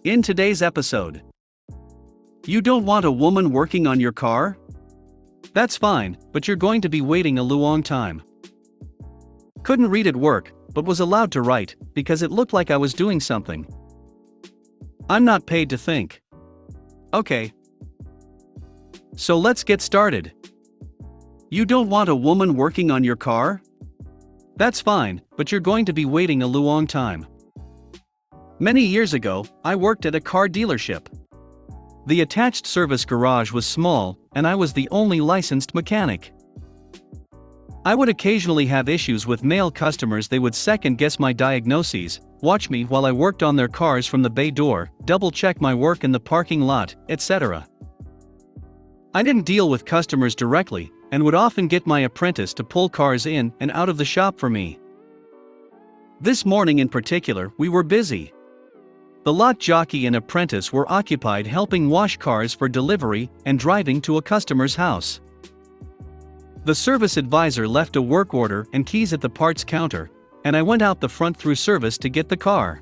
In today's episode, you don't want a woman working on your car? That's fine, but you're going to be waiting a long time. Couldn't read at work, but was allowed to write, because it looked like I was doing something. I'm not paid to think. Okay. So let's get started. You don't want a woman working on your car? That's fine, but you're going to be waiting a long time. Many years ago, I worked at a car dealership. The attached service garage was small, and I was the only licensed mechanic. I would occasionally have issues with male customers. They would second-guess my diagnoses, watch me while I worked on their cars from the bay door, double-check my work in the parking lot, etc. I didn't deal with customers directly, and would often get my apprentice to pull cars in and out of the shop for me. This morning in particular, we were busy. The lot jockey and apprentice were occupied helping wash cars for delivery and driving to a customer's house. The service advisor left a work order and keys at the parts counter, and I went out the front through service to get the car.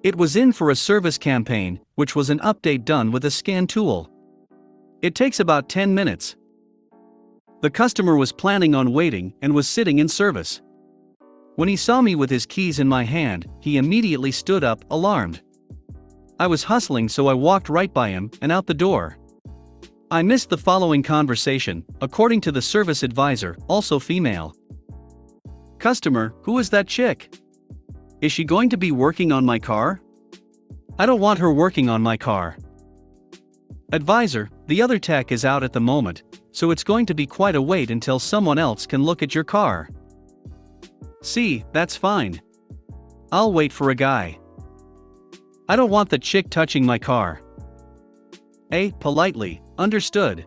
It was in for a service campaign, which was an update done with a scan tool. It takes about 10 minutes. The customer was planning on waiting and was sitting in service. When he saw me with his keys in my hand, he immediately stood up, alarmed. I was hustling, so I walked right by him and out the door. I missed the following conversation, according to the service advisor, also female. Customer, who is that chick? Is she going to be working on my car? I don't want her working on my car. Advisor, the other tech is out at the moment, so it's going to be quite a wait until someone else can look at your car. See, that's fine. I'll wait for a guy. I don't want the chick touching my car. Politely, understood.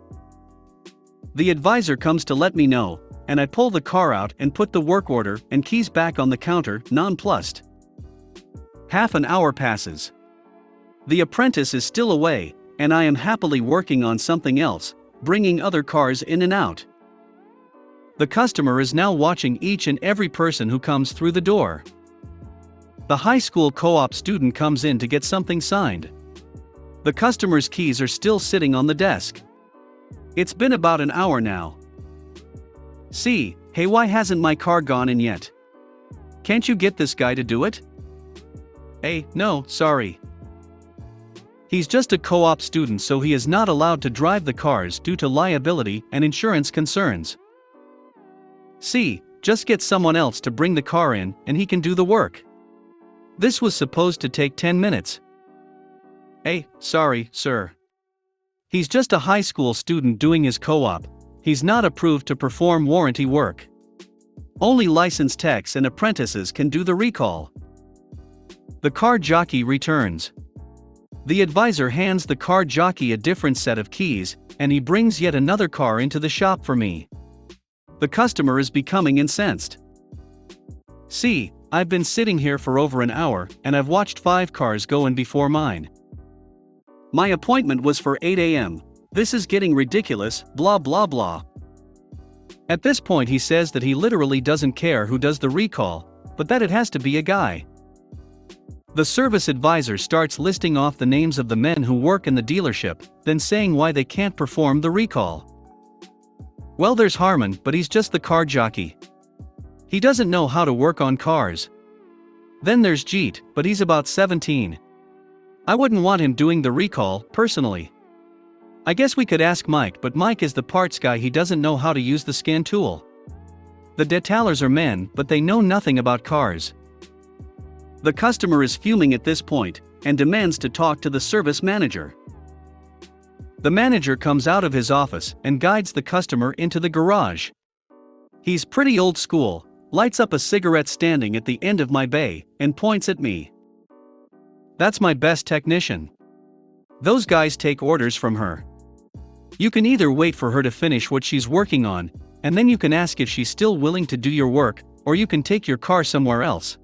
The advisor comes to let me know, and I pull the car out and put the work order and keys back on the counter, nonplussed. Half an hour passes. The apprentice is still away, and I am happily working on something else, bringing other cars in and out. The customer is now watching each and every person who comes through the door. The high school co-op student comes in to get something signed. The customer's keys are still sitting on the desk. It's been about an hour now. See, hey, why hasn't my car gone in yet? Can't you get this guy to do it? No, sorry. He's just a co-op student, so he is not allowed to drive the cars due to liability and insurance concerns. See, just get someone else to bring the car in and he can do the work. This was supposed to take 10 minutes. Sorry, sir. He's just a high school student doing his co-op. He's not approved to perform warranty work. Only licensed techs and apprentices can do the recall. The car jockey returns. The advisor hands the car jockey a different set of keys, and he brings yet another car into the shop for me. The customer is becoming incensed. See, I've been sitting here for over an hour, and I've watched 5 cars go in before mine. My appointment was for 8 a.m. This is getting ridiculous, blah blah blah. At this point he says that he literally doesn't care who does the recall, but that it has to be a guy. The service advisor starts listing off the names of the men who work in the dealership, then saying why they can't perform the recall. Well, there's Harmon, but he's just the car jockey. He doesn't know how to work on cars. Then there's Jeet, but he's about 17. I wouldn't want him doing the recall, personally. I guess we could ask Mike, but Mike is the parts guy. He doesn't know how to use the scan tool. The detailers are men, but they know nothing about cars. The customer is fuming at this point, and demands to talk to the service manager. The manager comes out of his office and guides the customer into the garage. He's pretty old school, lights up a cigarette standing at the end of my bay, and points at me. That's my best technician. Those guys take orders from her. You can either wait for her to finish what she's working on, and then you can ask if she's still willing to do your work, or you can take your car somewhere else.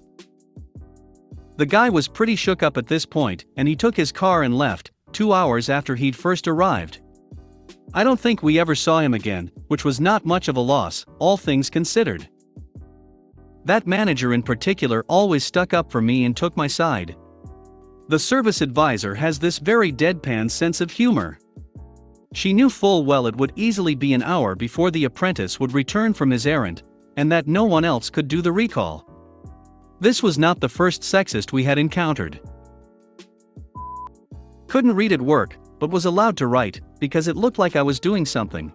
The guy was pretty shook up at this point, and he took his car and left, 2 hours after he'd first arrived. I don't think we ever saw him again, which was not much of a loss, all things considered. That manager in particular always stuck up for me and took my side. The service advisor has this very deadpan sense of humor. She knew full well it would easily be an hour before the apprentice would return from his errand, and that no one else could do the recall. This was not the first sexist we had encountered. Couldn't read at work, but was allowed to write, because it looked like I was doing something.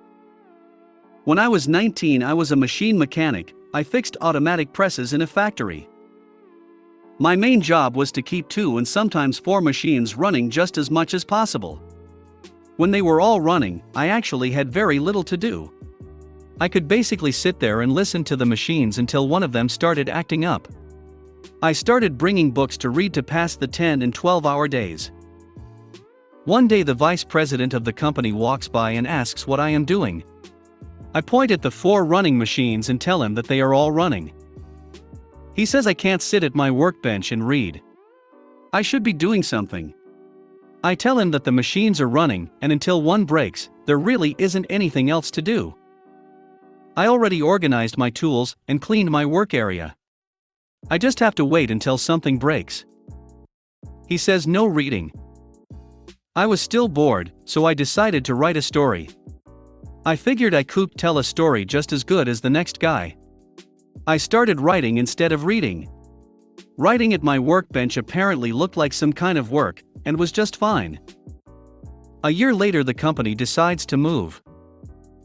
When I was 19, I was a machine mechanic. I fixed automatic presses in a factory. My main job was to keep 2 and sometimes 4 machines running just as much as possible. When they were all running, I actually had very little to do. I could basically sit there and listen to the machines until one of them started acting up. I started bringing books to read to pass the 10 and 12-hour days. One day the vice president of the company walks by and asks what I am doing. I point at the 4 running machines and tell him that they are all running. He says I can't sit at my workbench and read. I should be doing something. I tell him that the machines are running, and until one breaks, there really isn't anything else to do. I already organized my tools and cleaned my work area. I just have to wait until something breaks. He says no reading. I was still bored, so I decided to write a story. I figured I could tell a story just as good as the next guy. I started writing instead of reading. Writing at my workbench apparently looked like some kind of work, and was just fine. A year later the company decides to move.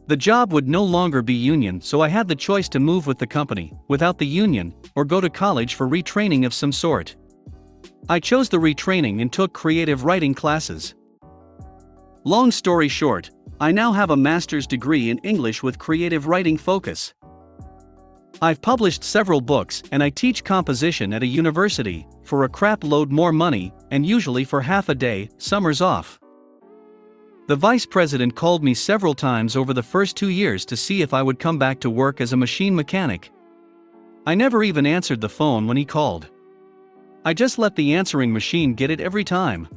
The job would no longer be union, so I had the choice to move with the company, without the union, or go to college for retraining of some sort. I chose the retraining and took creative writing classes. Long story short, I now have a master's degree in English with creative writing focus. I've published several books and I teach composition at a university, for a crap load more money, and usually for half a day, summers off. The vice president called me several times over the first 2 years to see if I would come back to work as a machine mechanic. I never even answered the phone when he called. I just let the answering machine get it every time.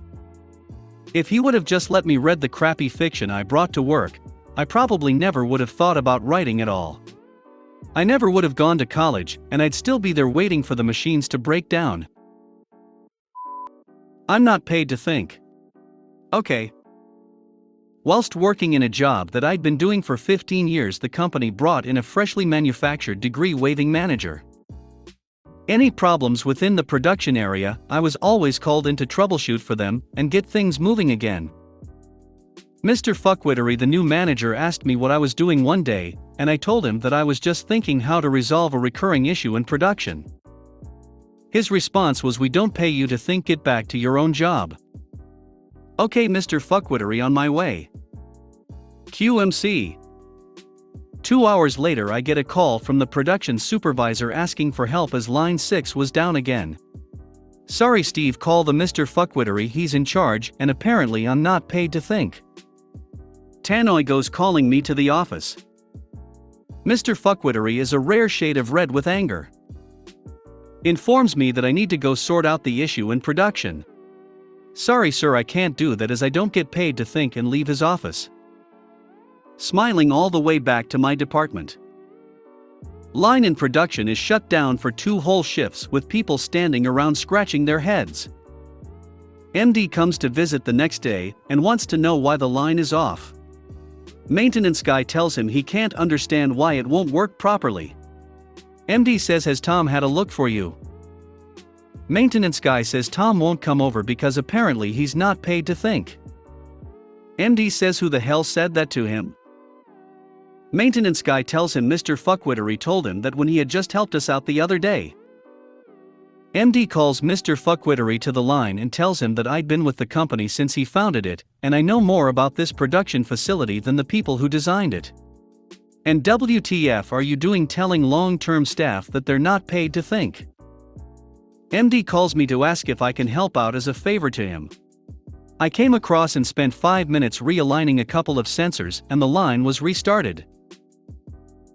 If he would have just let me read the crappy fiction I brought to work, I probably never would have thought about writing at all. I never would have gone to college, and I'd still be there waiting for the machines to break down. I'm not paid to think. Okay. Whilst working in a job that I'd been doing for 15 years, the company brought in a freshly manufactured degree-waiving manager. Any problems within the production area, I was always called in to troubleshoot for them and get things moving again. Mr. Fuckwittery, the new manager, asked me what I was doing one day, and I told him that I was just thinking how to resolve a recurring issue in production. His response was, "We don't pay you to think, get back to your own job." Okay, Mr. Fuckwittery, on my way. QMC. 2 hours later I get a call from the production supervisor asking for help as line 6 was down again. Sorry Steve, call the Mr. Fuckwittery, he's in charge, and apparently I'm not paid to think. Tannoy goes calling me to the office. Mr. Fuckwittery is a rare shade of red with anger. Informs me that I need to go sort out the issue in production. Sorry sir, I can't do that as I don't get paid to think, and leave his office. Smiling all the way back to my department. Line in production is shut down for 2 whole shifts with people standing around scratching their heads. MD comes to visit the next day and wants to know why the line is off. Maintenance guy tells him he can't understand why it won't work properly. MD says, "Has Tom had a look for you?" Maintenance guy says Tom won't come over because apparently he's not paid to think. MD says, "Who the hell said that to him?" Maintenance guy tells him Mr. Fuckwittery told him that when he had just helped us out the other day. MD calls Mr. Fuckwittery to the line and tells him that I'd been with the company since he founded it, and I know more about this production facility than the people who designed it. And WTF are you doing telling long-term staff that they're not paid to think? MD calls me to ask if I can help out as a favor to him. I came across and spent 5 minutes realigning a couple of sensors, and the line was restarted.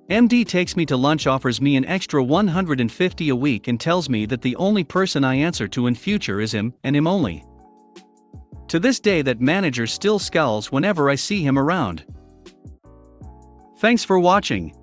MD takes me to lunch, offers me an extra $150 a week, and tells me that the only person I answer to in future is him, and him only. To this day that manager still scowls whenever I see him around. Thanks for watching.